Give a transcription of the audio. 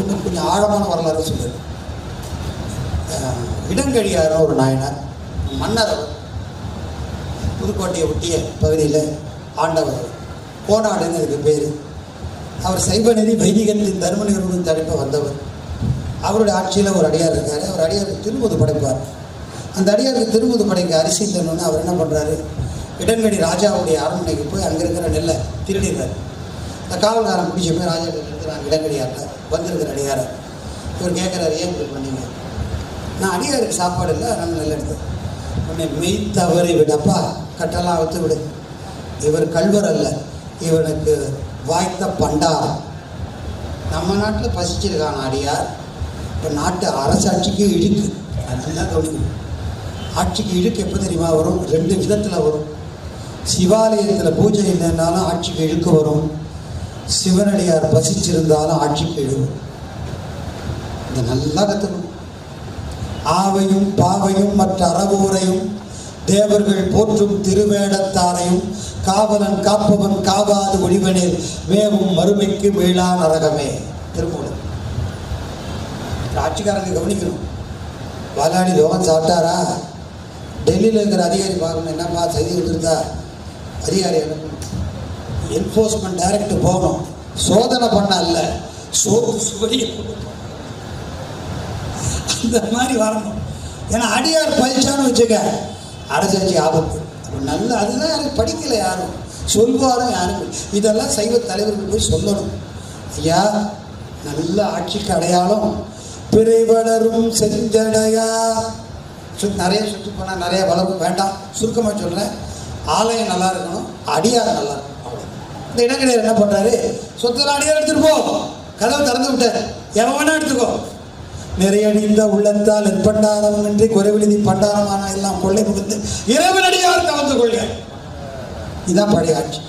இன்னும் கொஞ்சம் ஆழமான வரலாறு சொல்லுது. இடங்கழியார்னு ஒரு நாயனார், மன்னர் அவர், புதுக்கோட்டையை ஒட்டிய பகுதியில் ஆண்டவர், கோனாடுன்னு அதுக்கு பேர். அவர் சைவ நெறி வைதிகத்தின் தர்மநீருடன் தடுப்ப வந்தவர். அவருடைய ஆட்சியில் ஒரு அடியார் இருக்கார். அவர் அடியாருக்கு திருமுது படைப்பார். அந்த அடியாருக்கு திருமுது படைக்க அரிசி தரணுன்னு அவர் என்ன பண்ணுறாரு, இடங்கடி ராஜாவுடைய அரண்மனைக்கு போய் அங்கே இருக்கிற நெல்லை திருடிடுறாரு. இந்த காவல்காரன் பிடிச்ச போய் ராஜா எடுத்துறாங்க இடங்கடியாரில் வந்திருக்கிற அடியாரை. இவர் கேட்குறாரு, ஏன் இப்படி பண்ணீங்க? நான் அடியாருக்கு சாப்பாடு இல்லை, அதனால் நெல் எடுத்தேன். உடனே மெய் தவறி விடப்பா, கட்டெல்லாம் அவுத்து விடு, இவர் கல்வர் அல்ல, இவனுக்கு வாய்த்த பண்டாரம். நம்ம நாட்டில் பசிச்சிருக்கான அடியார் இப்போ நாட்டு அரசாட்சிக்கு இழுக்கு. அதுதான் கவனிக்கணும். ஆட்சிக்கு இழுக்கு எப்போ தெரியுமா வரும்? 2 விதத்தில் வரும். சிவாலயத்தில் பூஜை இல்லைன்னாலும் ஆட்சிக்கு இழுக்கு வரும். சிவனடியார் பசிச்சிருந்தாலும் ஆட்சிக்கு இழுக்கும். இதை நல்லா கற்றுக்கணும். ஆவையும் பாவையும் மற்ற அறவோரையும் தேவர்கள் போற்றும் திருவேடத்தாரையும் காவலன் காப்பவன் காவாது ஒழிவனில் மேவும் மறுமைக்கு மீளா நரகமே. திருமூலர். ஆட்சிக்காரங்க கவனிக்கணும். வாலாடி ரோகன் சாப்பிட்டாரா? டெல்லியில் இருக்கிற அதிகாரி பார்க்கணும், என்னப்பா செய்தி வந்துருந்தா அதிகாரி என்ஃபோர்ஸ்மெண்ட் டைரக்டர் போகணும், சோதனை பண்ண அல்ல, சுவடியை அந்த மாதிரி வரணும். ஏன்னா அடியார் பயிற்சான்னு வச்சுக்க அரசாட்சி ஆபத்து. நல்ல அதுதான் எனக்கு படிக்கலை யாரும், சொல்வாரும் யாரும். இதெல்லாம் சைவ தலைவர்கள் போய் சொல்லணும். ஐயா, நல்ல ஆட்சிக்கு அடையாளம் பிறை வளரும் செஞ்சடையா. நிறைய சுற்றி போனால் நிறைய வளரும் வேண்டாம், சுருக்கமாக சொல்கிறேன். ஆலயம் நல்லா இருக்கணும், அடியார் நல்லா இருக்கணும். அவ்வளோ. இந்த இடங்கடையார் என்ன பண்ணுறாரு, சொத்தெல்லாம் அடியார் எடுத்துகிட்டு போ, கதவை திறந்து விட்டார், எவன் வேணா எடுத்துக்கோ. நிறையடிந்த உள்ளத்தால் எப்பண்டாரம் என்று குறைவிழுதி பண்டாரமான எல்லாம் கொள்ளை முகத்து இறைவனடியார் கவர்ந்து கொள்க. இதுதான் பழைய ஆட்சி.